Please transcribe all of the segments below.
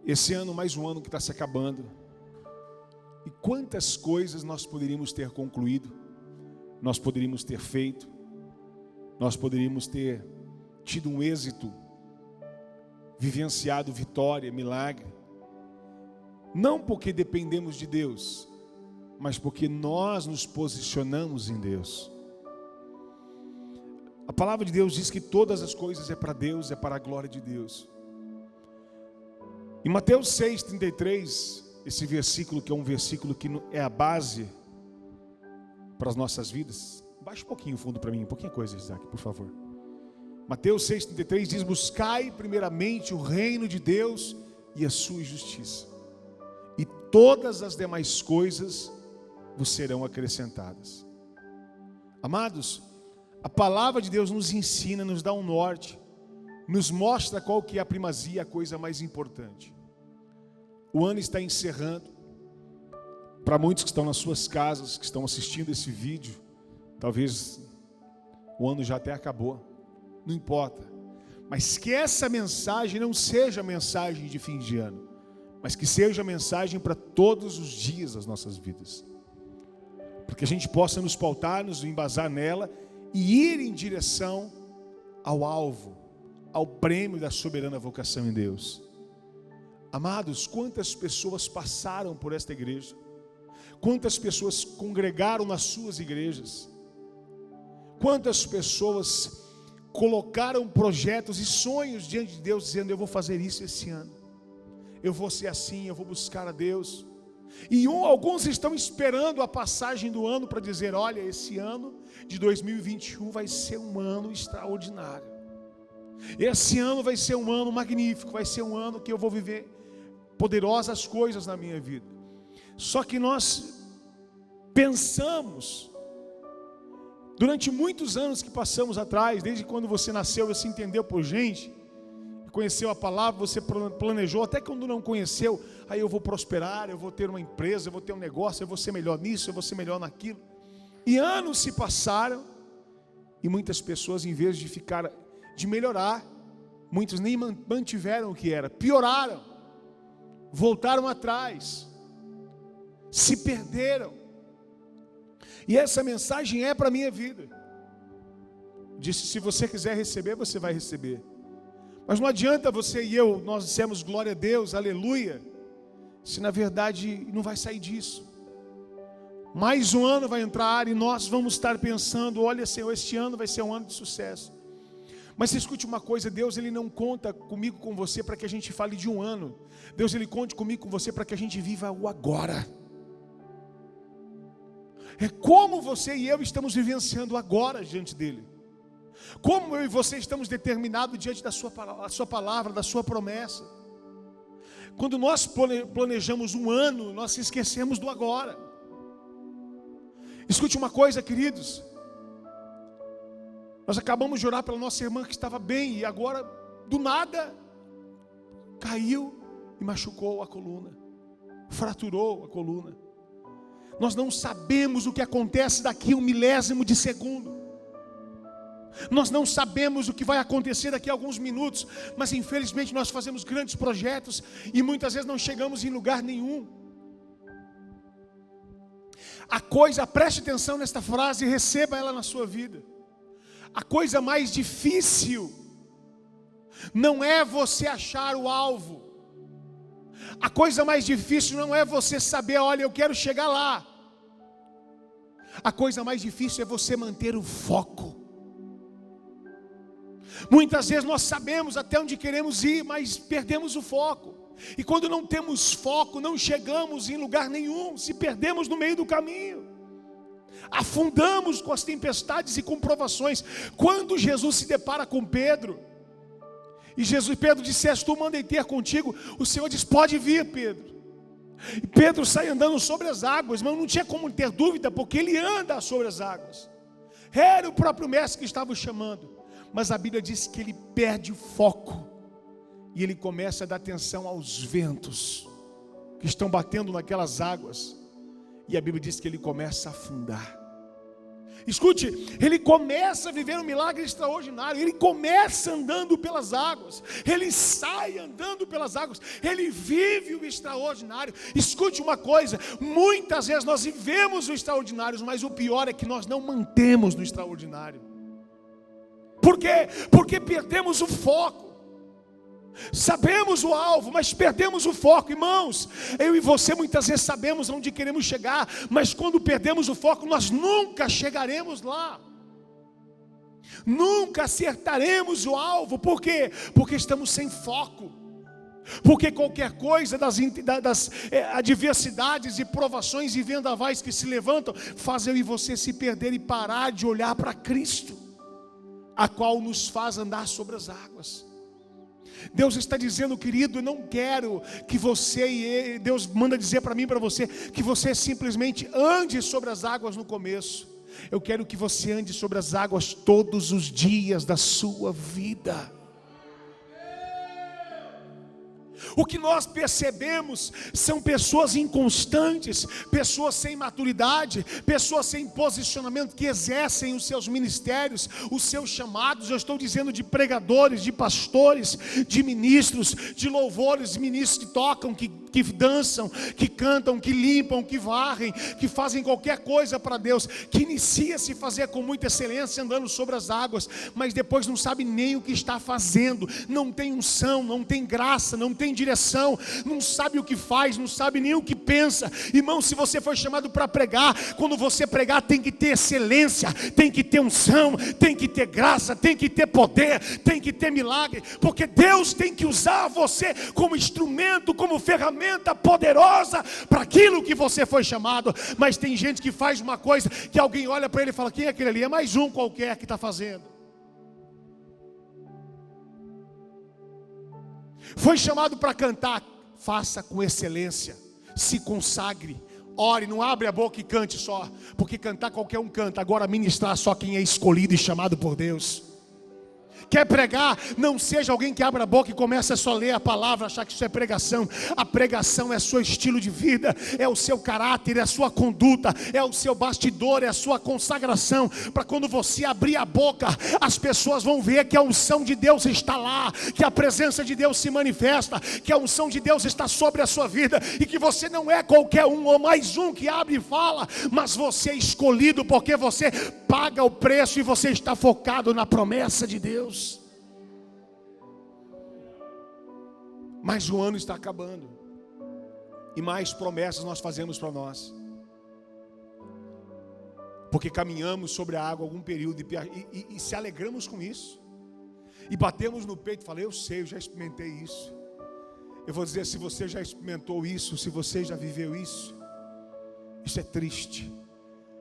Esse ano, mais um ano que está se acabando. E quantas coisas nós poderíamos ter concluído, nós poderíamos ter feito, nós poderíamos ter tido um êxito, vivenciado vitória, milagre. Não porque dependemos de Deus, mas porque nós nos posicionamos em Deus. A palavra de Deus diz que todas as coisas é para Deus, é para a glória de Deus. Em Mateus 6,33, esse versículo que é um versículo que é a base para as nossas vidas. Baixa um pouquinho o fundo para mim, um pouquinho coisa, Isaac, por favor. Mateus 6,33 diz: buscai primeiramente o reino de Deus e a sua justiça, e todas as demais coisas vos serão acrescentadas. Amados, a palavra de Deus nos ensina, nos dá um norte, nos mostra qual que é a primazia, a coisa mais importante. O ano está encerrando. Para muitos que estão nas suas casas, que estão assistindo esse vídeo, talvez o ano já até acabou, não importa. Mas que essa mensagem não seja mensagem de fim de ano, mas que seja mensagem para todos os dias das nossas vidas. Porque a gente possa nos pautar, nos embasar nela e ir em direção ao alvo, ao prêmio da soberana vocação em Deus. Amados, quantas pessoas passaram por esta igreja? Quantas pessoas congregaram nas suas igrejas? Quantas pessoas colocaram projetos e sonhos diante de Deus, dizendo: eu vou fazer isso esse ano, eu vou ser assim, eu vou buscar a Deus. E alguns estão esperando a passagem do ano para dizer: olha, esse ano de 2021 vai ser um ano extraordinário. Esse ano vai ser um ano magnífico, vai ser um ano que eu vou viver poderosas coisas na minha vida. Só que nós pensamos, durante muitos anos que passamos atrás, desde quando você nasceu, você entendeu por gente, conheceu a palavra, você planejou, até quando não conheceu, aí eu vou prosperar, eu vou ter uma empresa, eu vou ter um negócio, eu vou ser melhor nisso, eu vou ser melhor naquilo. E anos se passaram, e muitas pessoas, em vez de melhorar, muitos nem mantiveram o que era, pioraram, voltaram atrás, se perderam. E essa mensagem é para a minha vida. Disse: se você quiser receber, você vai receber. Mas não adianta você e eu, nós dissemos glória a Deus, aleluia, se na verdade não vai sair disso. Mais um ano vai entrar e nós vamos estar pensando: olha, Senhor, este ano vai ser um ano de sucesso. Mas escute uma coisa: Deus, Ele não conta comigo, com você, para que a gente fale de um ano. Deus, Ele conta comigo, com você, para que a gente viva o agora. É como você e eu estamos vivenciando agora diante dEle. Como eu e você estamos determinados diante da sua palavra, da sua promessa. Quando nós planejamos um ano, nós esquecemos do agora. Escute uma coisa, queridos. Nós acabamos de orar pela nossa irmã que estava bem, e agora, do nada, caiu e machucou a coluna, fraturou a coluna. Nós não sabemos o que acontece daqui a 1 milésimo de segundo. Nós não sabemos o que vai acontecer daqui a alguns minutos, mas infelizmente nós fazemos grandes projetos e muitas vezes não chegamos em lugar nenhum. Preste atenção nesta frase e receba ela na sua vida. A coisa mais difícil não é você achar o alvo. A coisa mais difícil não é você saber: olha, eu quero chegar lá. A coisa mais difícil é você manter o foco. Muitas vezes nós sabemos até onde queremos ir, mas perdemos o foco. E quando não temos foco, não chegamos em lugar nenhum, se perdemos no meio do caminho. Afundamos com as tempestades e com provações. Quando Jesus se depara com Pedro, e Pedro disse: és tu, mandei ter contigo. O Senhor diz: pode vir, Pedro. E Pedro sai andando sobre as águas, mas não tinha como ter dúvida, porque ele anda sobre as águas. Era o próprio mestre que estava o chamando. Mas a Bíblia diz que ele perde o foco, e ele começa a dar atenção aos ventos que estão batendo naquelas águas. E a Bíblia diz que ele começa a afundar. Escute, ele começa a viver um milagre extraordinário, ele começa andando pelas águas, ele sai andando pelas águas, ele vive o extraordinário. Escute uma coisa, muitas vezes nós vivemos o extraordinário, mas o pior é que nós não mantemos no extraordinário. Por quê? Porque perdemos o foco. Sabemos o alvo, mas perdemos o foco. Irmãos, eu e você muitas vezes sabemos onde queremos chegar, mas quando perdemos o foco, nós nunca chegaremos lá. Nunca acertaremos o alvo. Por quê? Porque estamos sem foco. Porque qualquer coisa das adversidades e provações e vendavais que se levantam, faz eu e você se perder e parar de olhar para Cristo, a qual nos faz andar sobre as águas. Deus está dizendo, querido, eu não quero que você, Deus manda dizer para mim e para você, que você simplesmente ande sobre as águas no começo. Eu quero que você ande sobre as águas todos os dias da sua vida. O que nós percebemos são pessoas inconstantes, pessoas sem maturidade, pessoas sem posicionamento, que exercem os seus ministérios, os seus chamados. Eu estou dizendo de pregadores, de pastores, de ministros, de louvores, ministros que tocam, que dançam, que cantam, que limpam, que varrem, que fazem qualquer coisa para Deus, que inicia a se fazer com muita excelência andando sobre as águas, mas depois não sabe nem o que está fazendo, não tem unção, não tem graça, não tem direção, não sabe o que faz, não sabe nem o que pensa. Irmão, se você foi chamado para pregar, quando você pregar tem que ter excelência, tem que ter unção, tem que ter graça, tem que ter poder, tem que ter milagre, porque Deus tem que usar você como instrumento, como ferramenta poderosa para aquilo que você foi chamado. Mas tem gente que faz uma coisa que alguém olha para ele e fala: quem é aquele ali? É mais um qualquer que está fazendo. Foi chamado para cantar, faça com excelência, se consagre, ore, não abre a boca e cante só, porque cantar qualquer um canta, agora ministrar só quem é escolhido e chamado por Deus. Quer pregar, não seja alguém que abre a boca e começa a só ler a palavra, achar que isso é pregação. A pregação é seu estilo de vida, é o seu caráter, é a sua conduta, é o seu bastidor, é a sua consagração, para quando você abrir a boca, as pessoas vão ver que a unção de Deus está lá, que a presença de Deus se manifesta, que a unção de Deus está sobre a sua vida, e que você não é qualquer um ou mais um que abre e fala, mas você é escolhido porque você paga o preço e você está focado na promessa de Deus. Mas o ano está acabando, e mais promessas nós fazemos para nós, porque caminhamos sobre a água algum período e se alegramos com isso, e batemos no peito e falamos: eu sei, eu já experimentei isso. Eu vou dizer, se você já experimentou isso, se você já viveu isso, isso é triste,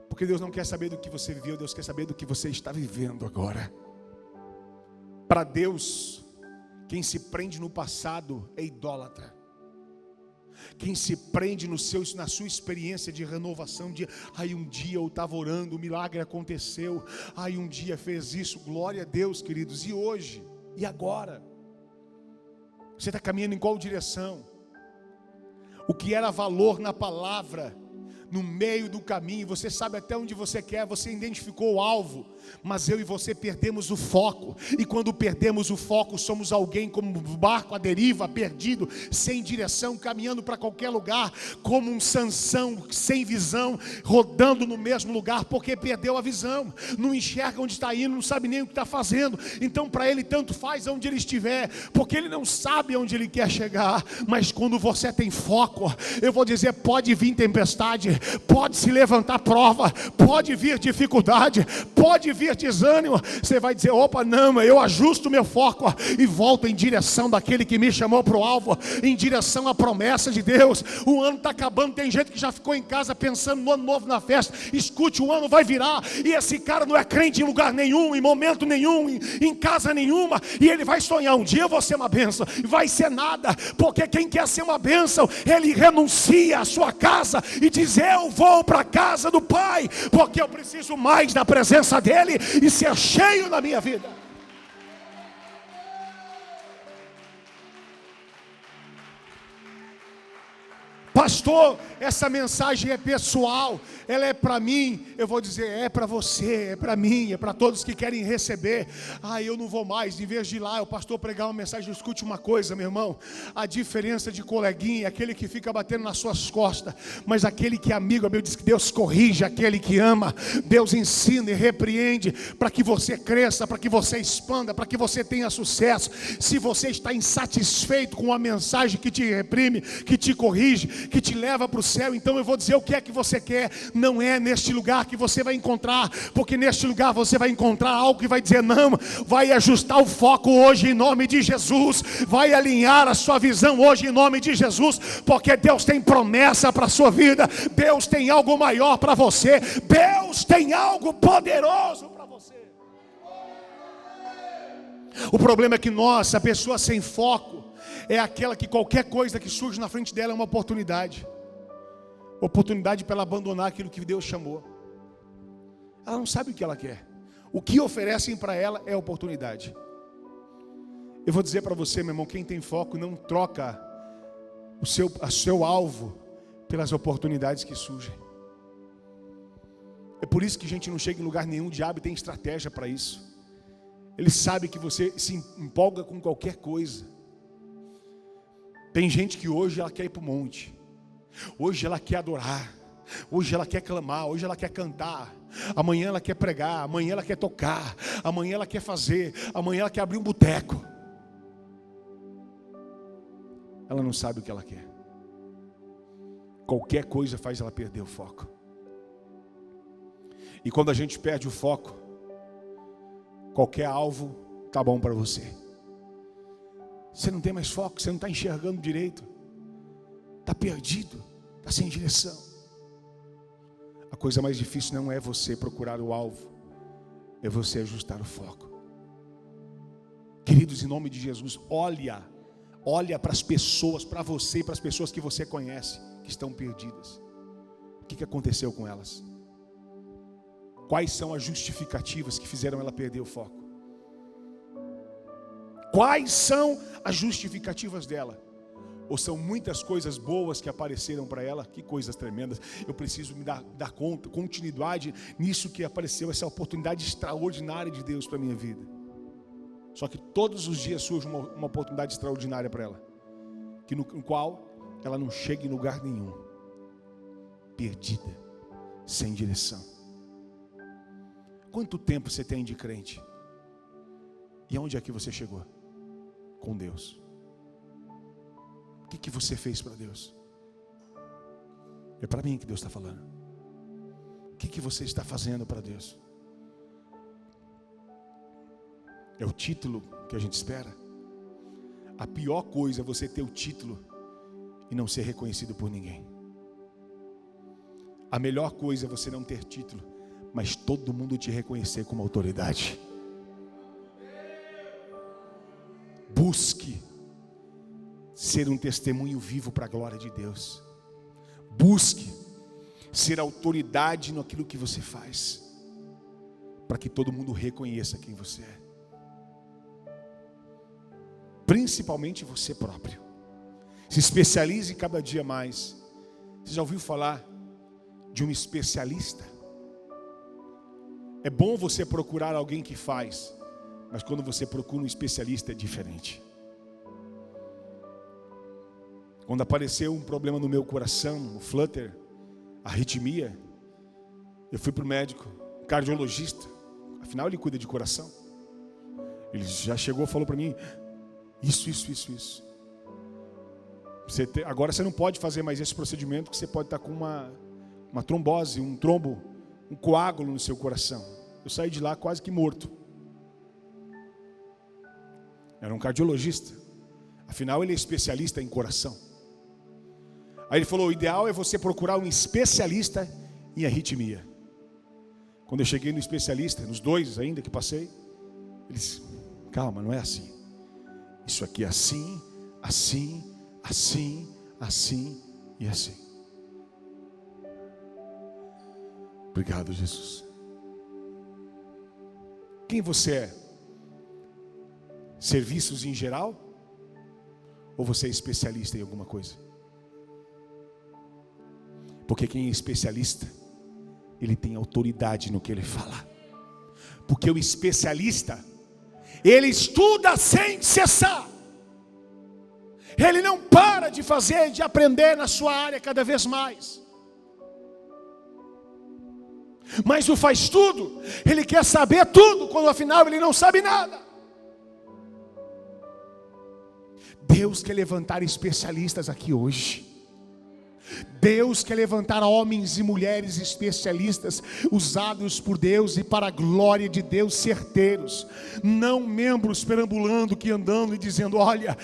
porque Deus não quer saber do que você viveu, Deus quer saber do que você está vivendo agora. Para Deus, quem se prende no passado é idólatra. Quem se prende na sua experiência de renovação, de um dia eu estava orando, o milagre aconteceu, um dia fez isso, glória a Deus, queridos. E hoje? E agora? Você está caminhando em qual direção? O que era valor na palavra, no meio do caminho, você sabe até onde você quer, você identificou o alvo, mas eu e você perdemos o foco, e quando perdemos o foco, somos alguém como um barco à deriva, perdido, sem direção, caminhando para qualquer lugar, como um Sansão, sem visão, rodando no mesmo lugar, porque perdeu a visão, não enxerga onde está indo, não sabe nem o que está fazendo. Então para ele tanto faz onde ele estiver, porque ele não sabe onde ele quer chegar. Mas quando você tem foco, eu vou dizer, pode vir tempestade, pode se levantar prova, pode vir dificuldade, pode vir desânimo, você vai dizer: opa, não, eu ajusto meu foco e volto em direção daquele que me chamou para o alvo, em direção à promessa de Deus. O ano está acabando, tem gente que já ficou em casa pensando no ano novo, na festa. Escute, o ano vai virar, e esse cara não é crente em lugar nenhum, em momento nenhum, em casa nenhuma, e ele vai sonhar: um dia eu vou ser uma bênção. Vai ser nada, porque quem quer ser uma bênção, ele renuncia à sua casa e diz: eu vou para a casa do Pai, porque eu preciso mais da presença dele e ser cheio na minha vida. Pastor, essa mensagem é pessoal, ela é para mim. Eu vou dizer, é para você, é para mim, é para todos que querem receber. Eu não vou mais, em vez de ir lá o pastor pregar uma mensagem, escute uma coisa, meu irmão, a diferença de coleguinha, aquele que fica batendo nas suas costas, mas aquele que é amigo, a Bíblia diz que Deus corrige aquele que ama, Deus ensina e repreende, para que você cresça, para que você expanda, para que você tenha sucesso. Se você está insatisfeito com a mensagem que te reprime, que te corrige, que te leva para o céu, então eu vou dizer o que é que você quer. Não é neste lugar que você vai encontrar, porque neste lugar você vai encontrar algo que vai dizer não, vai ajustar o foco hoje em nome de Jesus, vai alinhar a sua visão hoje em nome de Jesus, porque Deus tem promessa para a sua vida, Deus tem algo maior para você, Deus tem algo poderoso para você. O problema é que a pessoa sem foco, é aquela que qualquer coisa que surge na frente dela é uma oportunidade para ela abandonar aquilo que Deus chamou. Ela não sabe o que ela quer. O que oferecem para ela é oportunidade. Eu vou dizer para você, meu irmão, quem tem foco não troca o seu alvo pelas oportunidades que surgem. É por isso que a gente não chega em lugar nenhum. O diabo tem estratégia para isso. Ele sabe que você se empolga com qualquer coisa. Tem gente que hoje ela quer ir para o monte, hoje ela quer adorar, hoje ela quer clamar, hoje ela quer cantar, amanhã ela quer pregar, amanhã ela quer tocar, amanhã ela quer fazer, amanhã ela quer abrir um boteco. Ela não sabe o que ela quer. Qualquer coisa faz ela perder o foco. E quando a gente perde o foco, qualquer alvo está bom para você. Você não tem mais foco, você não está enxergando direito, está perdido, está sem direção. A coisa mais difícil não é você procurar o alvo, é você ajustar o foco. Queridos, em nome de Jesus, olha para as pessoas, para você e para as pessoas que você conhece, que estão perdidas. O que aconteceu com elas? Quais são as justificativas que fizeram ela perder o foco? Quais são as justificativas dela? Ou são muitas coisas boas que apareceram para ela? Que coisas tremendas. Eu preciso me dar conta, continuidade nisso que apareceu, essa oportunidade extraordinária de Deus para a minha vida. Só que todos os dias surge uma oportunidade extraordinária para ela, no qual ela não chega em lugar nenhum, perdida, sem direção. Quanto tempo você tem de crente? E aonde é que você chegou? Com Deus. O que você fez para Deus? É para mim que Deus está falando. O que você está fazendo para Deus? É o título que a gente espera? A pior coisa é você ter o título e não ser reconhecido por ninguém. A melhor coisa é você não ter título, mas todo mundo te reconhecer como autoridade. Busque ser um testemunho vivo para a glória de Deus. Busque ser autoridade naquilo que você faz, para que todo mundo reconheça quem você é. Principalmente você próprio. Se especialize cada dia mais. Você já ouviu falar de um especialista? É bom você procurar alguém que faz, mas quando você procura um especialista é diferente. Quando apareceu um problema no meu coração, o flutter, a arritmia, eu fui para o médico, cardiologista. Afinal ele cuida de coração. Ele já chegou e falou para mim: isso. Agora você não pode fazer mais esse procedimento, porque você pode estar com uma trombose, um trombo, um coágulo no seu coração. Eu saí de lá quase que morto. Era um cardiologista. Afinal ele é especialista em coração. Aí ele falou: o ideal é você procurar um especialista em arritmia. Quando eu cheguei no especialista, nos dois ainda que passei, ele disse: calma, não é assim. Isso aqui é assim, assim, assim, assim e assim. Obrigado, Jesus. Quem você é? Serviços em geral? Ou você é especialista em alguma coisa? Porque quem é especialista, ele tem autoridade no que ele fala. Porque o especialista, ele estuda sem cessar. Ele não para de fazer, de aprender na sua área cada vez mais. Mas o faz tudo, ele quer saber tudo, quando afinal ele não sabe nada. Deus quer levantar especialistas aqui hoje. Deus quer levantar homens e mulheres especialistas, usados por Deus e para a glória de Deus, certeiros. Não membros perambulando, que andando e dizendo: olha,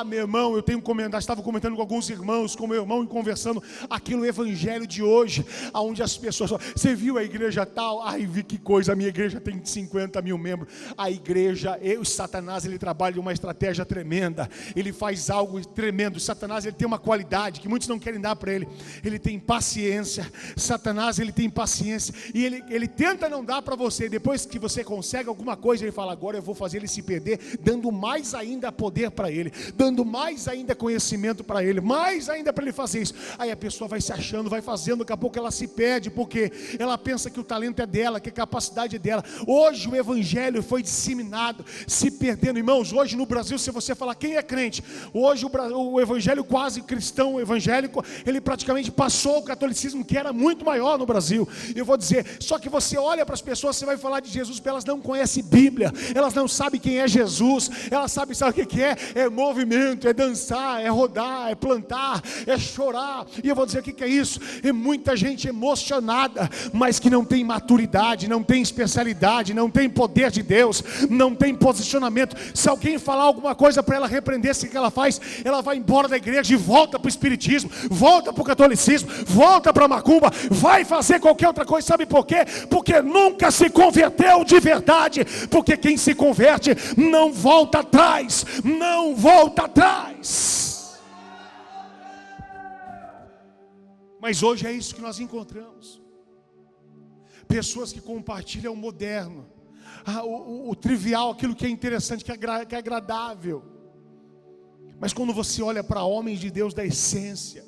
meu irmão, eu tenho comentado, estava comentando com alguns irmãos, com meu irmão, e conversando aquilo, o evangelho de hoje, onde as pessoas, você viu a igreja tal? Ai, vi que coisa, a minha igreja tem 50 mil membros. A igreja, Satanás, ele trabalha uma estratégia tremenda, ele faz algo tremendo. Satanás, ele tem uma qualidade que muitos não querem dar para ele. Ele tem paciência. Satanás, ele tem paciência, e ele tenta não dar para você. Depois que você consegue alguma coisa, ele fala: agora eu vou fazer ele se perder, dando mais ainda poder para ele, dando mais ainda conhecimento para ele, mais ainda para ele fazer isso. Aí a pessoa vai se achando, vai fazendo, daqui a pouco ela se perde, porque ela pensa que o talento é dela, que a capacidade é dela. Hoje o evangelho foi disseminado, se perdendo. Irmãos, hoje no Brasil, se você falar quem é crente, hoje o evangelho quase cristão, evangélico, ele praticamente passou o catolicismo, que era muito maior no Brasil. Eu vou dizer, só que você olha para as pessoas, você vai falar de Jesus, elas não conhecem Bíblia, elas não sabem quem é Jesus, elas sabem, sabe o que é movimento, é dançar, é rodar, é plantar, é chorar. E eu vou dizer, o que é isso? É muita gente emocionada, mas que não tem maturidade, não tem especialidade, não tem poder de Deus, não tem posicionamento. Se alguém falar alguma coisa para ela repreender, o que ela faz? Ela vai embora da igreja e volta para o espiritismo, volta para o catolicismo, volta para a macumba, vai fazer qualquer outra coisa. Sabe por quê? Porque nunca se converteu de verdade. Porque quem se converte não volta atrás, não volta atrás. Mas hoje é isso que nós encontramos: pessoas que compartilham o moderno, o trivial, aquilo que é interessante, que é agradável. Mas quando você olha para homens de Deus da essência,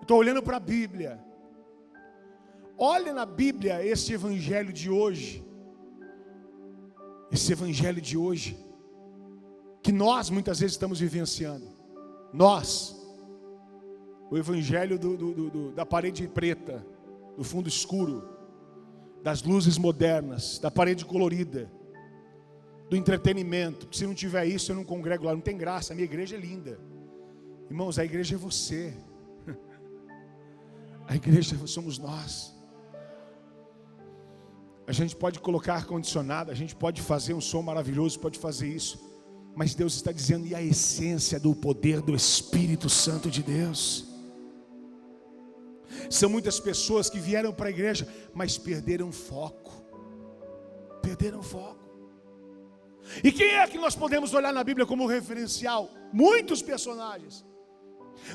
estou olhando para a Bíblia, olha na Bíblia esse evangelho de hoje, que nós muitas vezes estamos vivenciando. Nós, o evangelho da parede preta, do fundo escuro, das luzes modernas, da parede colorida, do entretenimento. Se não tiver isso, eu não congrego lá, não tem graça. A minha igreja é linda. Irmãos, a igreja é você. A igreja somos nós. A gente pode colocar ar-condicionado, a gente pode fazer um som maravilhoso, pode fazer isso, mas Deus está dizendo: e a essência do poder do Espírito Santo de Deus? São muitas pessoas que vieram para a igreja, mas perderam foco. E quem é que nós podemos olhar na Bíblia como referencial? Muitos personagens,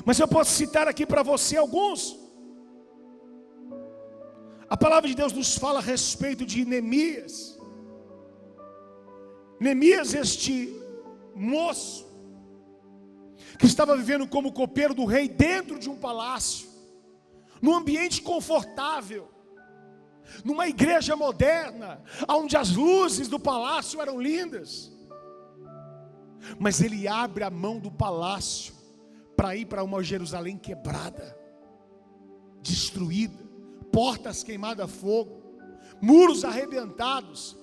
mas eu posso citar aqui para você alguns. A palavra de Deus nos fala a respeito de Neemias. Neemias, este moço que estava vivendo como copeiro do rei dentro de um palácio, num ambiente confortável, numa igreja moderna, onde as luzes do palácio eram lindas. Mas ele abre a mão do palácio para ir para uma Jerusalém quebrada, destruída, portas queimadas a fogo, muros arrebentados,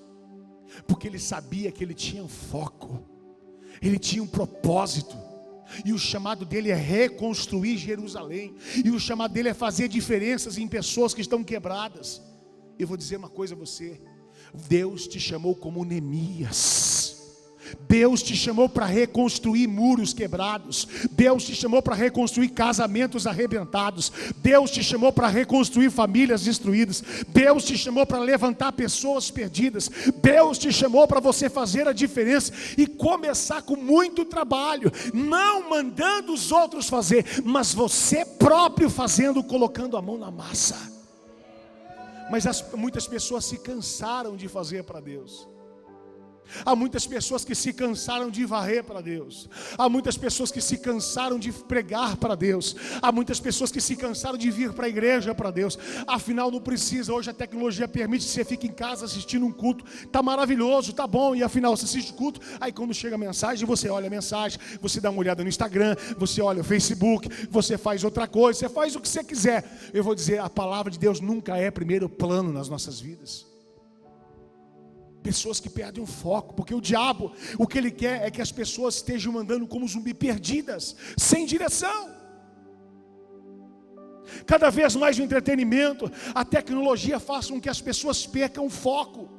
porque ele sabia que ele tinha um foco, ele tinha um propósito, e o chamado dele é reconstruir Jerusalém, e o chamado dele é fazer diferenças em pessoas que estão quebradas. Eu vou dizer uma coisa a você: Deus te chamou como Neemias. Deus te chamou para reconstruir muros quebrados. Deus te chamou para reconstruir casamentos arrebentados. Deus te chamou para reconstruir famílias destruídas. Deus te chamou para levantar pessoas perdidas. Deus te chamou para você fazer a diferença e começar com muito trabalho, não mandando os outros fazer, mas você próprio fazendo, colocando a mão na massa. Mas muitas pessoas se cansaram de fazer para Deus. Há muitas pessoas que se cansaram de varrer para Deus. Há muitas pessoas que se cansaram de pregar para Deus. Há muitas pessoas que se cansaram de vir para a igreja para Deus. Afinal não precisa, hoje a tecnologia permite que você fique em casa assistindo um culto. Está maravilhoso, está bom, e afinal você assiste o culto. Aí quando chega a mensagem, você olha a mensagem, você dá uma olhada no Instagram, você olha o Facebook, você faz outra coisa, você faz o que você quiser. Eu vou dizer, a palavra de Deus nunca é primeiro plano nas nossas vidas. Pessoas que perdem o foco, porque o diabo, o que ele quer é que as pessoas estejam andando como zumbi, perdidas, sem direção. Cada vez mais o entretenimento, a tecnologia faz com que as pessoas percam o foco.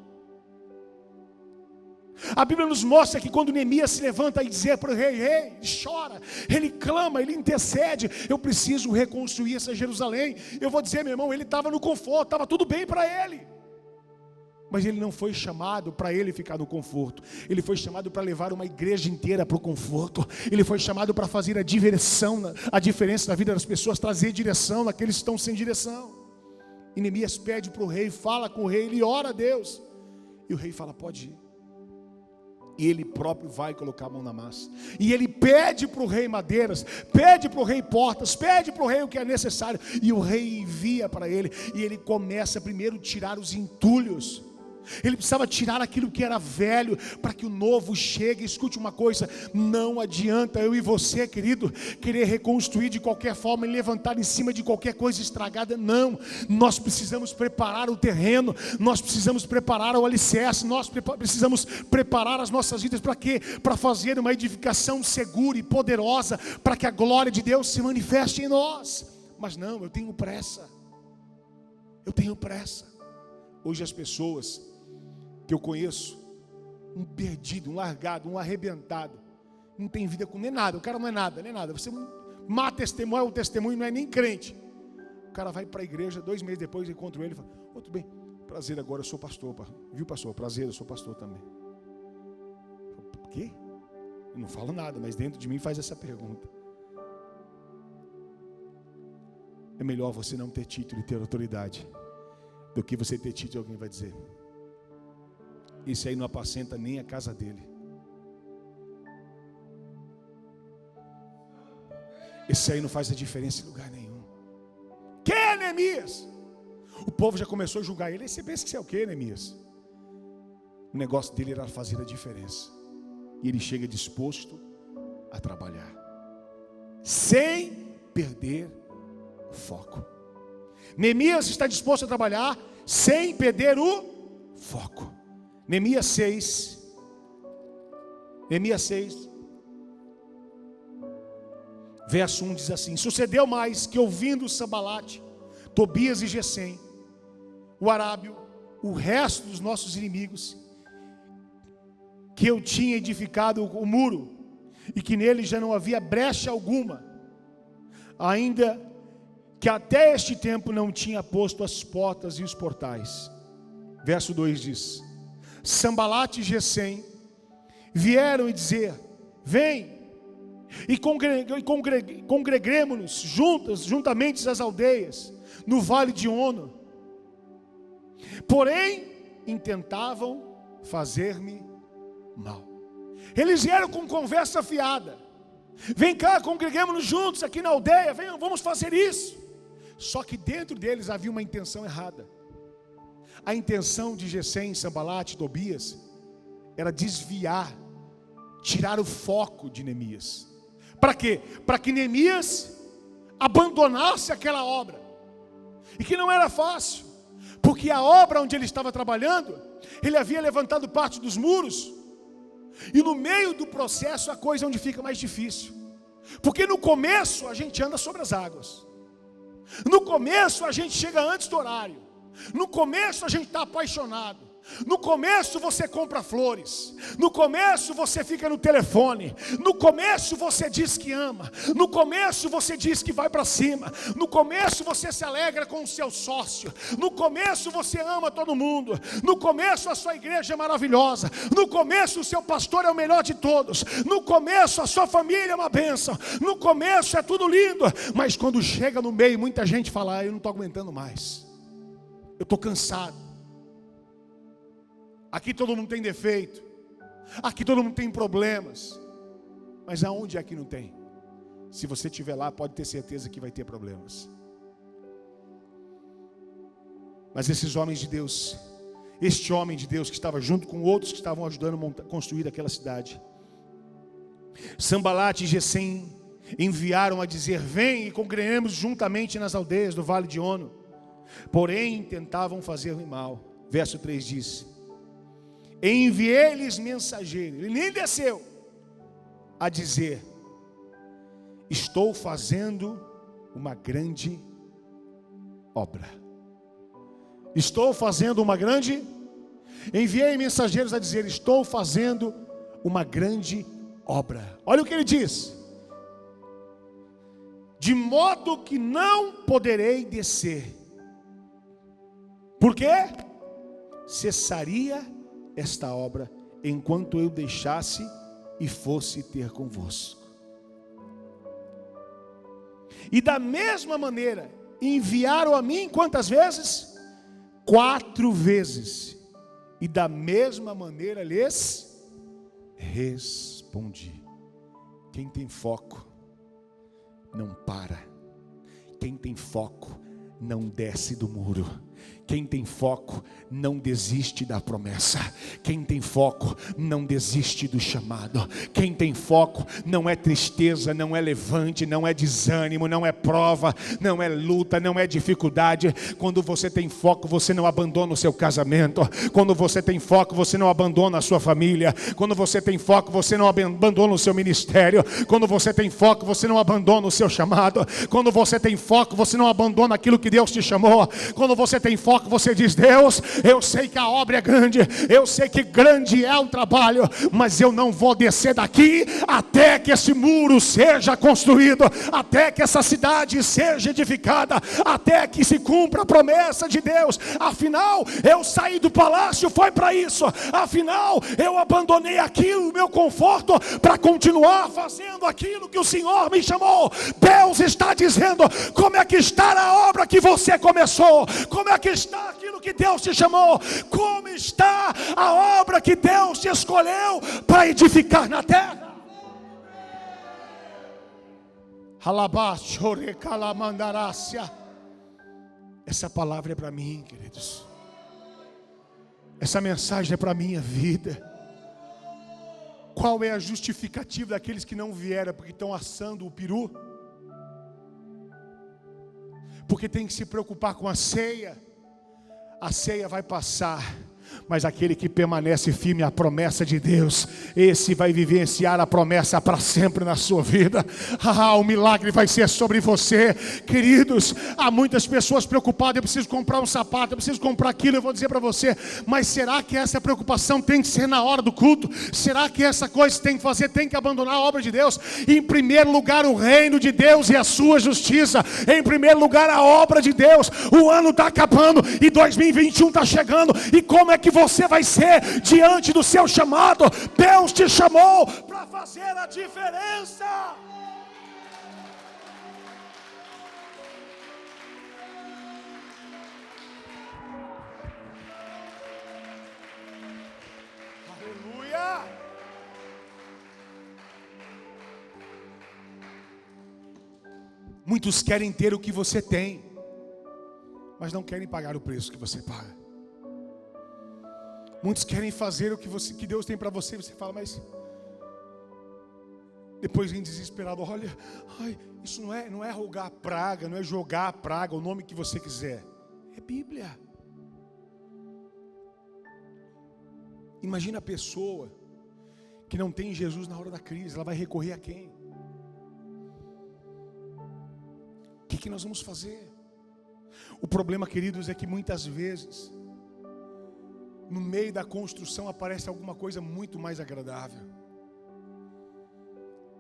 A Bíblia nos mostra que quando Neemias se levanta e diz para o rei, ele chora, ele clama, ele intercede, eu preciso reconstruir essa Jerusalém. Eu vou dizer, meu irmão, ele estava no conforto, estava tudo bem para ele. Mas ele não foi chamado para ele ficar no conforto. Ele foi chamado para levar uma igreja inteira para o conforto. Ele foi chamado para fazer a diferença na vida das pessoas, trazer direção naqueles que estão sem direção. E Neemias pede para o rei, fala com o rei, ele ora a Deus. E o rei fala, pode ir. E ele próprio vai colocar a mão na massa. E ele pede para o rei madeiras, pede para o rei portas, pede para o rei o que é necessário. E o rei envia para ele. E ele começa primeiro a tirar os entulhos. Ele precisava tirar aquilo que era velho, para que o novo chegue. Escute uma coisa, não adianta eu e você, querido, querer reconstruir de qualquer forma e levantar em cima de qualquer coisa estragada. Não, nós precisamos preparar o terreno, nós precisamos preparar o alicerce, nós precisamos preparar as nossas vidas. Para quê? Para fazer uma edificação segura e poderosa, para que a glória de Deus se manifeste em nós. Mas não, eu tenho pressa. Hoje as pessoas que eu conheço, um perdido, um largado, um arrebentado, não tem vida com nem nada, o cara não é nada, nem nada. Você má testemunho, o testemunho não é nem crente. O cara vai para a igreja, 2 meses depois encontra ele e fala, tudo bem, prazer, agora eu sou pastor, viu pastor, prazer, eu sou pastor também. Por quê? Eu não falo nada, mas dentro de mim faz essa pergunta. É melhor você não ter título e ter autoridade do que você ter título e alguém vai dizer, esse aí não apacenta nem a casa dele. Esse aí não faz a diferença em lugar nenhum. Que é Neemias? O povo já começou a julgar ele. Você pensa que você é o que, Neemias? O negócio dele era fazer a diferença. E ele chega disposto a trabalhar, sem perder o foco. Neemias está disposto a trabalhar sem perder o foco. Neemias 6, verso 1 diz assim: sucedeu mais que, ouvindo Sambalate, Tobias e Gesem, o arábio, o resto dos nossos inimigos, que eu tinha edificado o muro, e que nele já não havia brecha alguma, ainda que até este tempo não tinha posto as portas e os portais. Verso 2 diz: Sambalate e Gesem vieram e dizer: vem e congreguemo-nos juntamente às aldeias no vale de Ono. Porém intentavam fazer-me mal. Eles vieram com conversa fiada: vem cá, congreguemos-nos juntos aqui na aldeia, vem, vamos fazer isso. Só que dentro deles havia uma intenção errada. A intenção de Gesem, Sambalate e Tobias era desviar, tirar o foco de Neemias. Para quê? Para que Neemias abandonasse aquela obra. E que não era fácil, porque a obra onde ele estava trabalhando, ele havia levantado parte dos muros, e no meio do processo a coisa é onde fica mais difícil. Porque no começo a gente anda sobre as águas, no começo a gente chega antes do horário, no começo a gente está apaixonado, no começo você compra flores, no começo você fica no telefone, no começo você diz que ama, no começo você diz que vai para cima, no começo você se alegra com o seu sócio, no começo você ama todo mundo, no começo a sua igreja é maravilhosa, no começo o seu pastor é o melhor de todos, no começo a sua família é uma bênção, no começo é tudo lindo. Mas quando chega no meio, muita gente fala: eu não estou aguentando mais, eu estou cansado. Aqui todo mundo tem defeito, Aqui todo mundo tem problemas. Mas aonde é que não tem? Se você estiver lá, pode ter certeza que vai ter problemas. Mas esses homens de Deus, este homem de Deus que estava junto com outros que estavam ajudando a construir aquela cidade, Sanbalat e Gesem enviaram a dizer: vem e congreguemos juntamente nas aldeias do vale de Ono. Porém tentavam fazer-lhe mal. Verso 3 diz: enviei-lhes mensageiro, ele nem desceu, a dizer: estou fazendo uma grande obra. Estou fazendo uma grande... Enviei mensageiros a dizer: estou fazendo uma grande obra. Olha o que ele diz: de modo que não poderei descer. Por quê? Cessaria esta obra enquanto eu deixasse e fosse ter convosco. E da mesma maneira enviaram a mim quantas vezes? 4 vezes. E da mesma maneira lhes respondi. Quem tem foco não para. Quem tem foco não desce do muro. Quem tem foco não desiste da promessa. Quem tem foco não desiste do chamado. Quem tem foco não é tristeza, não é levante, não é desânimo, não é prova, não é luta, não é dificuldade. Quando você tem foco, você não abandona o seu casamento. Quando você tem foco, você não abandona a sua família. Quando você tem foco, você não abandona o seu ministério. Quando você tem foco, você não abandona o seu chamado. Quando você tem foco, você não abandona aquilo que Deus te chamou. Quando você tem foco, você diz: Deus, eu sei que a obra é grande, eu sei que grande é o trabalho, mas eu não vou descer daqui até que esse muro seja construído, até que essa cidade seja edificada, até que se cumpra a promessa de Deus. Afinal, eu saí do palácio, foi para isso. Afinal, eu abandonei aquilo, o meu conforto, para continuar fazendo aquilo que o Senhor me chamou. Deus está dizendo: como é que está a obra que você começou? Como é que está aquilo que Deus te chamou? Como está a obra que Deus te escolheu para edificar na terra? Essa palavra é para mim, queridos. Essa mensagem é para a minha vida. Qual é a justificativa daqueles que não vieram porque estão assando o peru? Porque tem que se preocupar com a ceia. A ceia vai passar, mas aquele que permanece firme à promessa de Deus, esse vai vivenciar a promessa para sempre na sua vida. O milagre vai ser sobre você. Queridos, há muitas pessoas preocupadas: eu preciso comprar um sapato, eu preciso comprar aquilo. Eu vou dizer para você: mas será que essa preocupação tem que ser na hora do culto? Será que essa coisa tem que fazer, tem que abandonar a obra de Deus? Em primeiro lugar, o reino de Deus e a sua justiça. Em primeiro lugar, a obra de Deus. O ano está acabando e 2021 está chegando. E como é que você vai ser diante do seu chamado? Deus te chamou para fazer a diferença. Aleluia. Muitos querem ter o que você tem, mas não querem pagar o preço que você paga. Muitos querem fazer o que Deus tem para você. Você fala, mas depois vem desesperado: olha, isso não é rogar praga, não é jogar a praga, o nome que você quiser. É Bíblia. Imagina a pessoa que não tem Jesus na hora da crise. Ela vai recorrer a quem? O que nós vamos fazer? O problema, queridos, é que muitas vezes no meio da construção aparece alguma coisa muito mais agradável,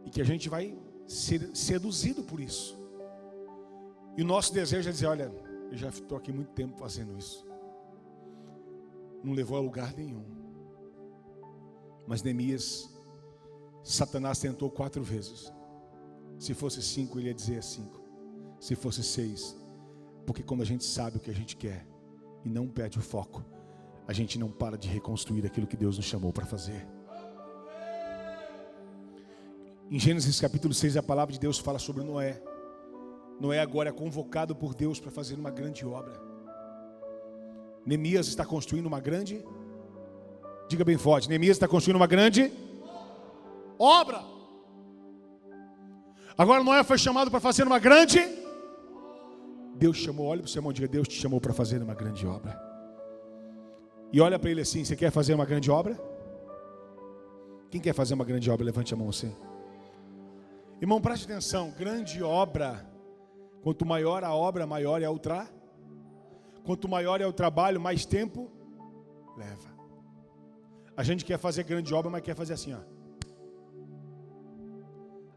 e que a gente vai ser seduzido por isso. E o nosso desejo é dizer: olha, eu já estou aqui muito tempo fazendo isso, não levou a lugar nenhum. Mas Neemias, Satanás tentou 4 vezes. Se fosse 5, ele ia dizer 5. Se fosse 6, porque quando a gente sabe o que a gente quer e não perde o foco, a gente não para de reconstruir aquilo que Deus nos chamou para fazer. Em Gênesis capítulo 6, a palavra de Deus fala sobre Noé. Noé agora é convocado por Deus para fazer uma grande obra. Neemias está construindo uma grande, diga bem forte, Neemias está construindo uma grande obra. Agora Noé foi chamado para fazer uma grande, Deus chamou, olha para o seu irmão e diga: Deus te chamou para fazer uma grande obra. E olha para ele assim: você quer fazer uma grande obra? Quem quer fazer uma grande obra? Levante a mão assim. Irmão, preste atenção, grande obra, quanto maior a obra, maior é o trabalho. Quanto maior é o trabalho, mais tempo leva. A gente quer fazer grande obra, mas quer fazer assim, ó.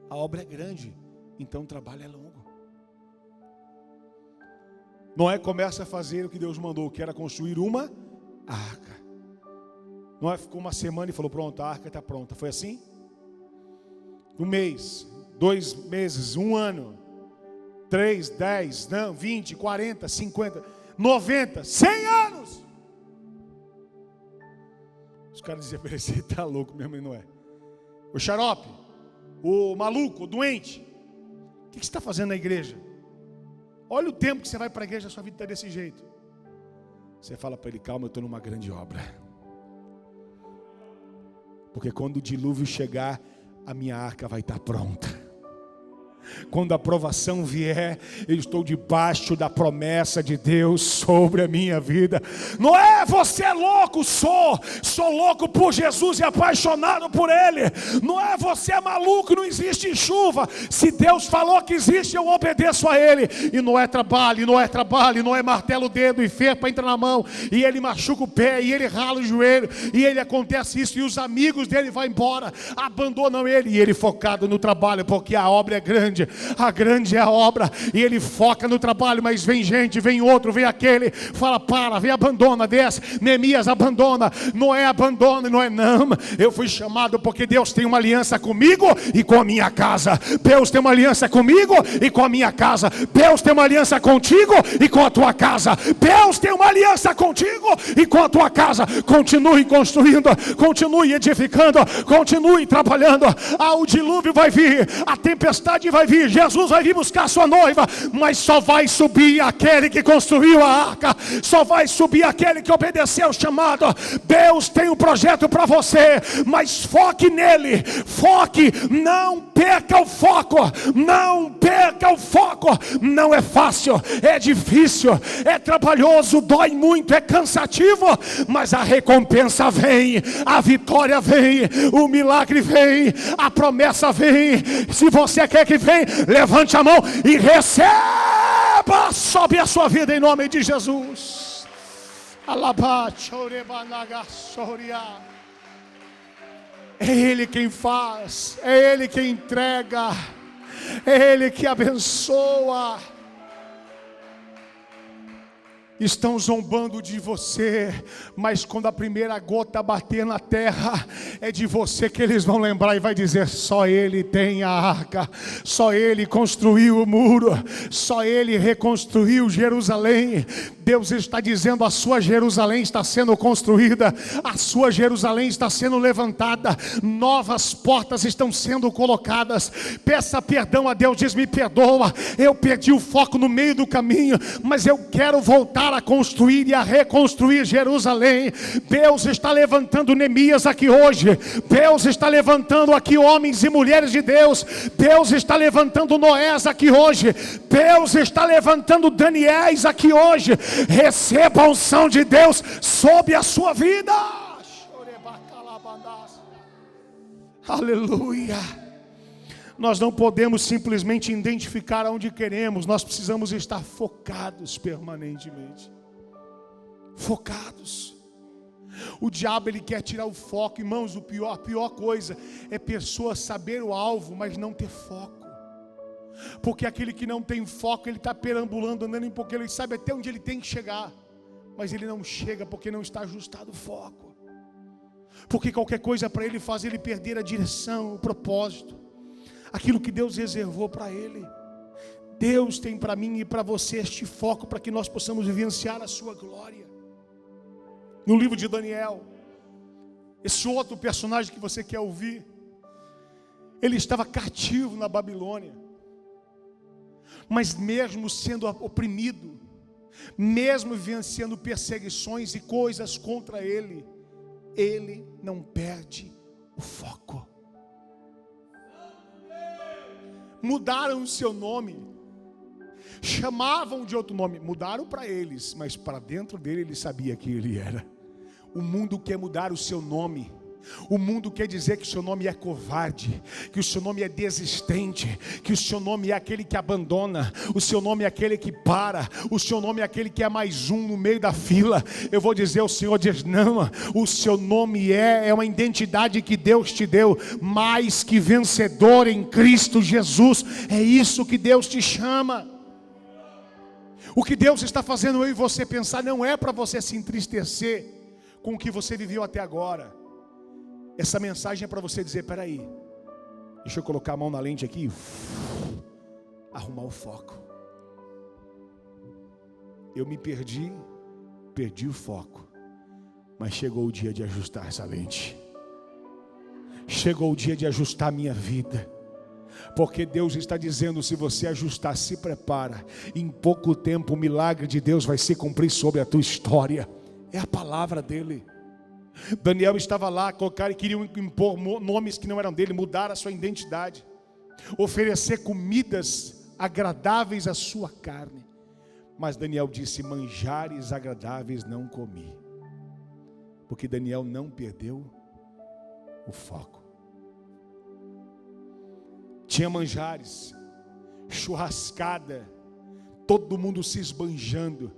A obra é grande, então o trabalho é longo. Noé começa a fazer o que Deus mandou, que era construir uma arca. Noé ficou uma semana e falou: pronto, a arca está pronta. Foi assim? Um mês, 2 meses, 1 ano, 3, 10, não, 20, 40, 50, 90, 100 anos. Os caras diziam para ele: você está louco mesmo, não é? O xarope, o maluco, o doente, o que você está fazendo na igreja? Olha o tempo que você vai para a igreja, a sua vida está desse jeito. Você fala para ele: calma, eu estou numa grande obra. Porque quando o dilúvio chegar, a minha arca vai estar pronta. Quando a provação vier, eu estou debaixo da promessa de Deus sobre a minha vida. Não é você é louco, sou louco por Jesus e apaixonado por Ele. Não é você é maluco, não existe chuva. Se Deus falou que existe, eu obedeço a Ele. E não é trabalho, não é martelo o dedo e ferpa entra na mão, e ele machuca o pé, e ele rala o joelho, e ele acontece isso, e os amigos dele vão embora, abandonam ele, e ele focado no trabalho, porque a obra é grande. A grande é a obra, e ele foca no trabalho, mas vem gente, vem outro, vem aquele, fala: para, vem, abandona, desce. Neemias abandona, Noé abandona, Noé: não, eu fui chamado porque Deus tem uma aliança comigo e com a minha casa. Deus tem uma aliança comigo e com a minha casa. Deus tem uma aliança contigo e com a tua casa. Deus tem uma aliança contigo e com a tua casa. Continue construindo, continue edificando, continue trabalhando. O dilúvio vai vir, a tempestade vai vir, Jesus vai vir buscar a sua noiva, mas só vai subir aquele que construiu a arca, só vai subir aquele que obedeceu o chamado. Deus tem um projeto para você, mas foque nele, foque, não perca o foco, não perca o foco. Não é fácil, é difícil, é trabalhoso, dói muito, é cansativo, mas a recompensa vem, a vitória vem, o milagre vem, a promessa vem. Se você quer que venha, levante a mão e receba sobre a sua vida em nome de Jesus. É Ele quem faz, é Ele quem entrega, é Ele que abençoa. Estão zombando de você, mas quando a primeira gota bater na terra, é de você que eles vão lembrar e vai dizer: só Ele tem a arca, só Ele construiu o muro, só Ele reconstruiu Jerusalém. Deus está dizendo: a sua Jerusalém está sendo construída, a sua Jerusalém está sendo levantada, novas portas estão sendo colocadas. Peça perdão a Deus, diz: me perdoa, eu perdi o foco no meio do caminho, mas eu quero voltar a construir e a reconstruir Jerusalém. Deus está levantando Neemias aqui hoje, Deus está levantando aqui homens e mulheres de Deus, Deus está levantando Noés aqui hoje, Deus está levantando Daniéis aqui hoje. Receba a unção de Deus sobre a sua vida. Aleluia. Nós não podemos simplesmente identificar aonde queremos, nós precisamos estar focados permanentemente. Focados. O diabo, ele quer tirar o foco, irmãos. A pior coisa é pessoa saber o alvo, mas não ter foco. Porque aquele que não tem foco, ele está perambulando, andando porque ele sabe até onde ele tem que chegar, mas ele não chega porque não está ajustado o foco. Porque qualquer coisa para ele faz ele perder a direção, o propósito, aquilo que Deus reservou para ele. Deus tem para mim e para você este foco para que nós possamos vivenciar a sua glória. No livro de Daniel, esse outro personagem que você quer ouvir, Ele estava cativo na Babilônia. Mas mesmo sendo oprimido, mesmo vivenciando perseguições e coisas contra ele, ele não perde o foco. Mudaram o seu nome, chamavam de outro nome, mudaram para eles, mas para dentro dele ele sabia quem ele era. O mundo quer mudar o seu nome. O mundo quer dizer que o seu nome é covarde, que o seu nome é desistente, que o seu nome é aquele que abandona, o seu nome é aquele que para, o seu nome é aquele que é mais um no meio da fila. Eu vou dizer, o Senhor diz, não, o seu nome é uma identidade que Deus te deu, mais que vencedor em Cristo Jesus. É isso que Deus te chama. O que Deus está fazendo eu e você pensar não é para você se entristecer com o que você viveu até agora. Essa mensagem é para você dizer, peraí, deixa eu colocar a mão na lente aqui, arrumar o foco. Eu me perdi o foco, mas chegou o dia de ajustar essa lente. Chegou o dia de ajustar a minha vida. Porque Deus está dizendo, se você ajustar, se prepara, em pouco tempo o milagre de Deus vai se cumprir sobre a tua história. É a palavra dele. Daniel estava lá, colocaram e queriam impor nomes que não eram dele, mudar a sua identidade, oferecer comidas agradáveis à sua carne. Mas Daniel disse, manjares agradáveis não comi. Porque Daniel não perdeu o foco. Tinha manjares, churrascada, todo mundo se esbanjando,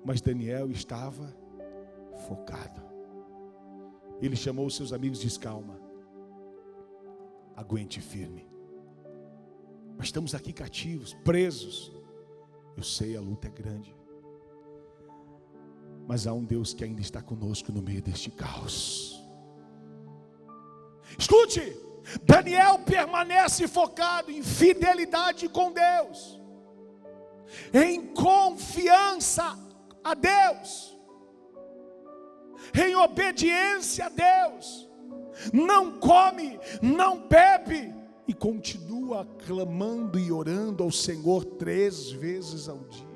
mas Daniel estava focado. Ele chamou os seus amigos e disse, calma, aguente firme. Nós estamos aqui cativos, presos. Eu sei, a luta é grande, mas há um Deus que ainda está conosco no meio deste caos. Escute, Daniel permanece focado em fidelidade com Deus, em confiança a Deus, em obediência a Deus. Não come, não bebe e continua clamando e orando ao Senhor 3 vezes ao dia.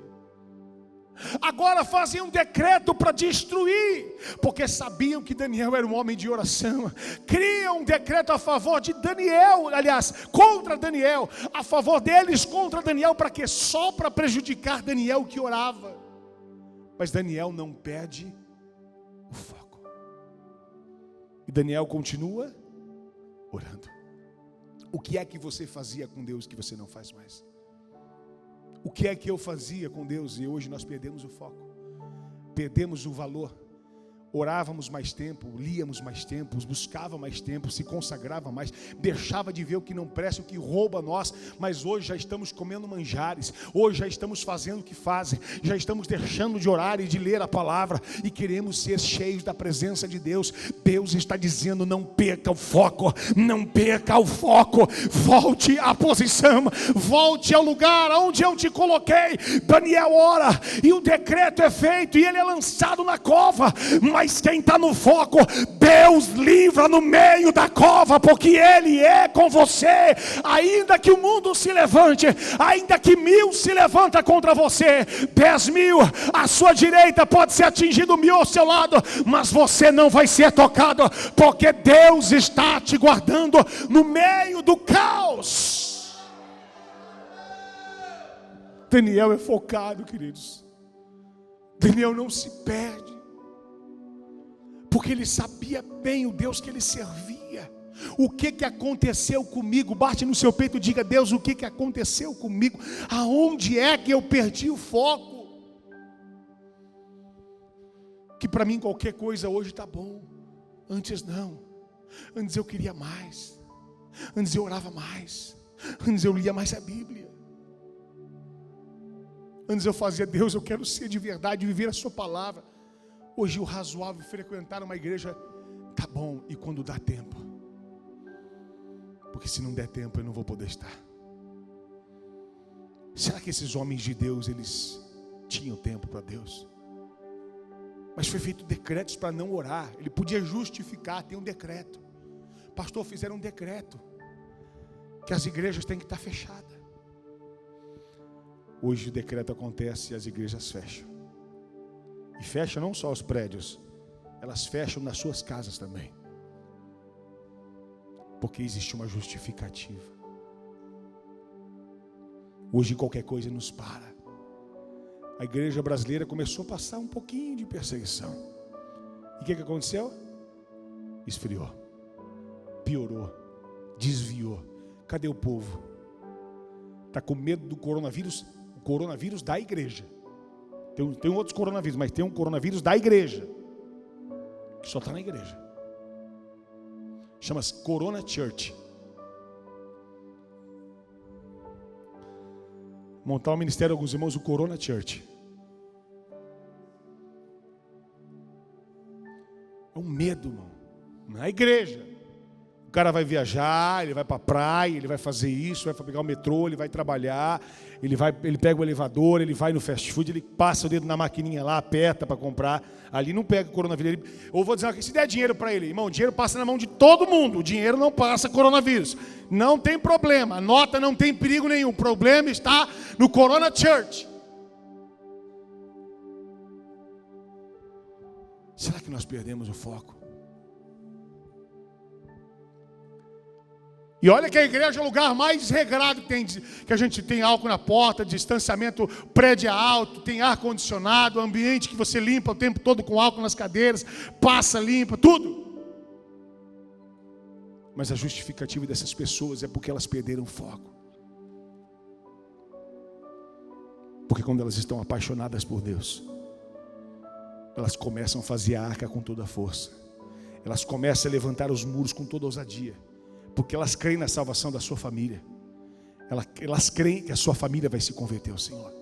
Agora fazem um decreto para destruir, porque sabiam que Daniel era um homem de oração. Criam um decreto a favor de Daniel, aliás, contra Daniel, a favor deles contra Daniel, para quê? Só para prejudicar Daniel que orava. Mas Daniel não perde o foco. E Daniel continua orando. O que é que você fazia com Deus que você não faz mais? O que é que eu fazia com Deus e hoje nós perdemos o foco? Perdemos o valor. Orávamos mais tempo, líamos mais tempo, buscava mais tempo, se consagrava mais, deixava de ver o que não presta, o que rouba a nós. Mas hoje já estamos comendo manjares, hoje já estamos fazendo o que fazem, já estamos deixando de orar e de ler a palavra, e queremos ser cheios da presença de Deus. Deus está dizendo, não perca o foco, não perca o foco, volte à posição, volte ao lugar onde eu te coloquei. Daniel ora, e o decreto é feito, e ele é lançado na cova. Mas quem está no foco, Deus livra no meio da cova, porque Ele é com você. Ainda que o mundo se levante, ainda que 1000 se levanta contra você, 10.000 à sua direita, pode ser atingido 1000 ao seu lado, mas você não vai ser tocado, porque Deus está te guardando no meio do caos. Daniel é focado, queridos. Daniel não se perde, porque ele sabia bem o Deus que ele servia. O que aconteceu comigo? Bate no seu peito e diga, Deus, o que aconteceu comigo? Aonde é que eu perdi o foco? Que para mim qualquer coisa hoje está bom. Antes não. Antes eu queria mais. Antes eu orava mais. Antes eu lia mais a Bíblia. Antes eu fazia, Deus, eu quero ser de verdade, viver a sua palavra. Hoje o razoável frequentar uma igreja tá bom, e quando dá tempo, porque se não der tempo eu não vou poder estar. Será que esses homens de Deus, eles tinham tempo para Deus? Mas foi feito decretos para não orar. Ele podia justificar, tem um decreto. Pastor, fizeram um decreto. que as igrejas têm que estar fechadas. Hoje o decreto acontece e as igrejas fecham. E fecham não só os prédios, elas fecham nas suas casas também. Porque existe uma justificativa. Hoje qualquer coisa nos para. A igreja brasileira começou a passar um pouquinho de perseguição. E o que aconteceu? Esfriou, piorou, desviou. Cadê o povo? Está com medo do coronavírus? O coronavírus da igreja. Tem outros coronavírus, mas tem um coronavírus da igreja, que só está na igreja. Chama-se Corona Church. Montar um ministério, alguns irmãos, o Corona Church. É um medo, irmão. Na igreja. O cara vai viajar, ele vai para a praia, ele vai fazer isso, vai pegar o metrô, ele vai trabalhar, ele pega o elevador, ele vai no fast food, ele passa o dedo na maquininha lá, aperta para comprar. Ali não pega o coronavírus. Ou vou dizer aqui, se der dinheiro para ele, irmão, o dinheiro passa na mão de todo mundo. O dinheiro não passa coronavírus. Não tem problema, a nota não tem perigo nenhum. O problema está no Corona Church. Será que nós perdemos o foco? E olha que a igreja é o lugar mais desregrado que tem, que a gente tem álcool na porta, distanciamento, prédio alto, tem ar-condicionado, ambiente que você limpa o tempo todo com álcool nas cadeiras, passa, limpa, tudo. Mas a justificativa dessas pessoas é porque elas perderam o foco. Porque quando elas estão apaixonadas por Deus, elas começam a fazer a arca com toda a força. Elas começam a levantar os muros com toda a ousadia. Porque elas creem na salvação da sua família. Elas creem que a sua família vai se converter ao Senhor.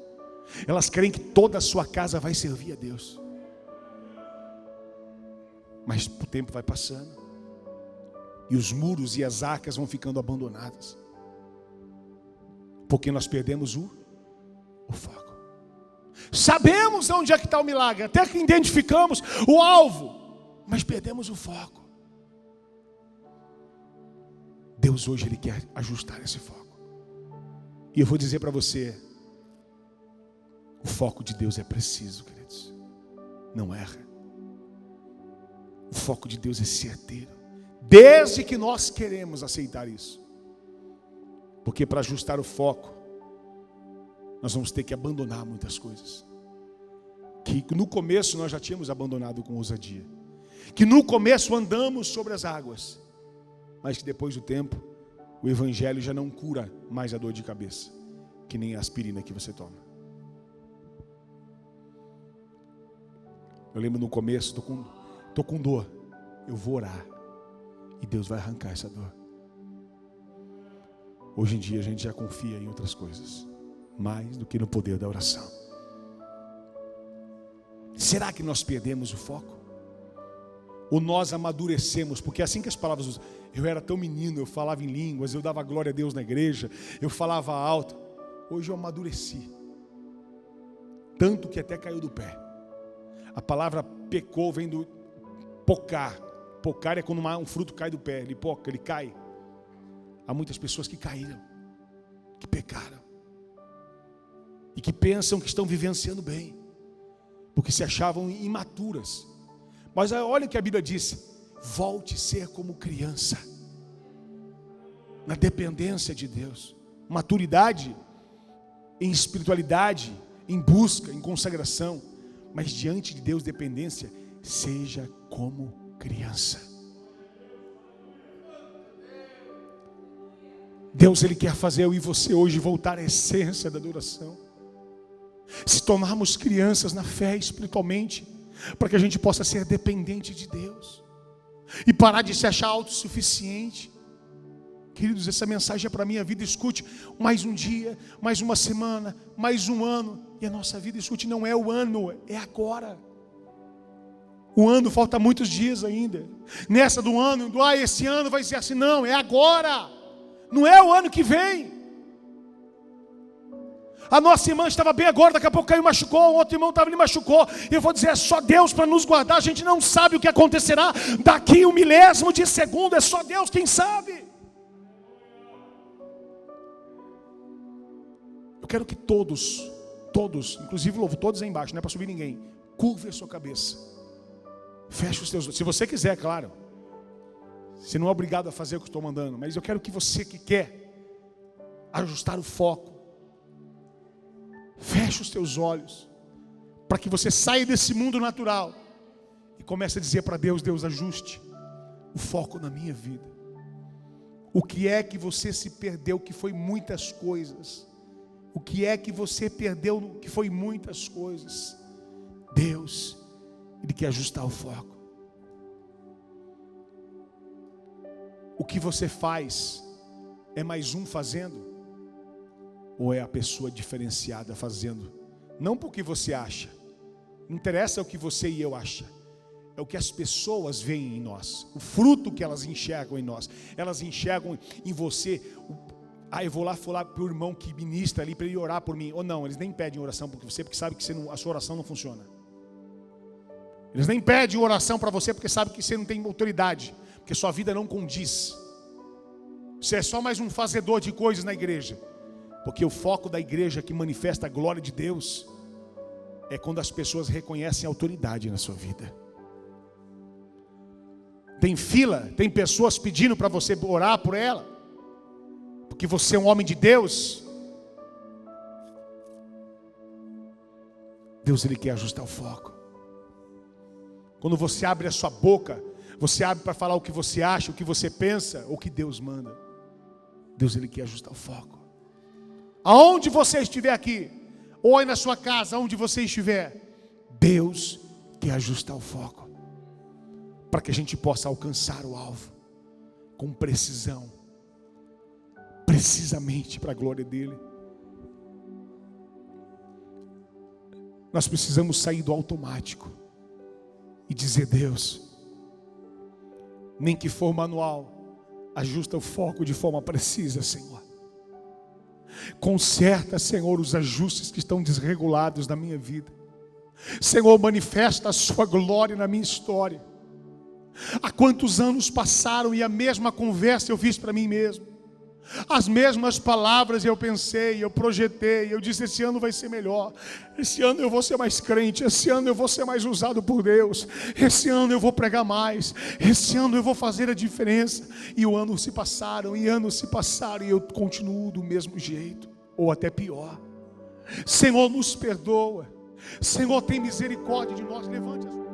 Elas creem que toda a sua casa vai servir a Deus. Mas o tempo vai passando. E os muros e as arcas vão ficando abandonadas. Porque nós perdemos o foco. Sabemos onde é que está o milagre. Até que identificamos o alvo. Mas perdemos o foco. Deus hoje Ele quer ajustar esse foco. E eu vou dizer para você, o foco de Deus é preciso, queridos. Não erra. O foco de Deus é certeiro. Desde que nós queremos aceitar isso. Porque para ajustar o foco, nós vamos ter que abandonar muitas coisas. Que no começo nós já tínhamos abandonado com ousadia. Que no começo andamos sobre as águas. Mas que depois do tempo, o evangelho já não cura mais a dor de cabeça, que nem a aspirina que você toma. Eu lembro no começo, estou com dor, eu vou orar, e Deus vai arrancar essa dor. Hoje em dia a gente já confia em outras coisas, mais do que no poder da oração. Será que nós perdemos o foco? Ou nós amadurecemos? Porque é assim que as palavras usam. Eu era tão menino, eu falava em línguas, eu dava glória a Deus na igreja, eu falava alto. Hoje eu amadureci. Tanto que até caiu do pé. A palavra pecou vem do pocar. Pocar é quando um fruto cai do pé, ele poca, ele cai. Há muitas pessoas que caíram, que pecaram. E que pensam que estão vivenciando bem. Porque se achavam imaturas. Mas olha o que a Bíblia diz. Volte a ser como criança. Na dependência de Deus. Maturidade em espiritualidade, em busca, em consagração. Mas diante de Deus, dependência. Seja como criança. Deus, Ele quer fazer eu e você hoje voltar à essência da adoração. Se tornarmos crianças na fé espiritualmente, para que a gente possa ser dependente de Deus e parar de se achar autossuficiente. Queridos, essa mensagem é para a minha vida. Escute, mais um dia, mais uma semana, mais um ano. E a nossa vida, escute, não é o ano, é agora. O ano falta muitos dias ainda. Nessa do ano, esse ano vai ser assim. Não, é agora. Não é o ano que vem. A nossa irmã estava bem agora, daqui a pouco caiu e machucou, o outro irmão estava ali e machucou. E eu vou dizer, é só Deus para nos guardar. A gente não sabe o que acontecerá daqui 1 milésimo de segundo, é só Deus quem sabe. Eu quero que todos, inclusive louvo, todos aí embaixo, não é para subir ninguém, curve a sua cabeça, feche os teus olhos, se você quiser, claro. Você não é obrigado a fazer o que eu estou mandando, mas eu quero que você que quer ajustar o foco, feche os teus olhos, para que você saia desse mundo natural e comece a dizer para Deus: Deus, ajuste o foco na minha vida. O que é que você se perdeu, que foi muitas coisas? O que é que você perdeu, que foi muitas coisas? Deus, Ele quer ajustar o foco. O que você faz é mais um fazendo? Ou é a pessoa diferenciada fazendo? Não porque você acha. Não interessa o que você e eu acham. É o que as pessoas veem em nós. O fruto que elas enxergam em nós. Elas enxergam em você. Eu vou lá falar para o irmão que ministra ali para ele orar por mim. Ou não, eles nem pedem oração por você, porque sabem que a sua oração não funciona. Eles nem pedem oração para você porque sabem que você não tem autoridade, porque sua vida não condiz. Você é só mais um fazedor de coisas na igreja. Porque o foco da igreja que manifesta a glória de Deus é quando as pessoas reconhecem a autoridade na sua vida. Tem fila, tem pessoas pedindo para você orar por ela, porque você é um homem de Deus. Deus, Ele quer ajustar o foco. Quando você abre a sua boca, você abre para falar o que você acha, o que você pensa, o que Deus manda. Deus, Ele quer ajustar o foco. Aonde você estiver aqui, ou aí na sua casa, aonde você estiver, Deus quer ajustar o foco, para que a gente possa alcançar o alvo, com precisão, precisamente para a glória dEle. Nós precisamos sair do automático e dizer: Deus, nem que for manual, ajusta o foco de forma precisa, Senhor. Conserta, Senhor, os ajustes que estão desregulados na minha vida. Senhor, manifesta a sua glória na minha história. Há quantos anos passaram e a mesma conversa eu fiz para mim mesmo. As mesmas palavras eu pensei, eu projetei, eu disse: esse ano vai ser melhor, esse ano eu vou ser mais crente, esse ano eu vou ser mais usado por Deus, esse ano eu vou pregar mais, esse ano eu vou fazer a diferença. E o ano se passaram, e anos se passaram, e eu continuo do mesmo jeito, ou até pior. Senhor, nos perdoa. Senhor, tem misericórdia de nós. Levante as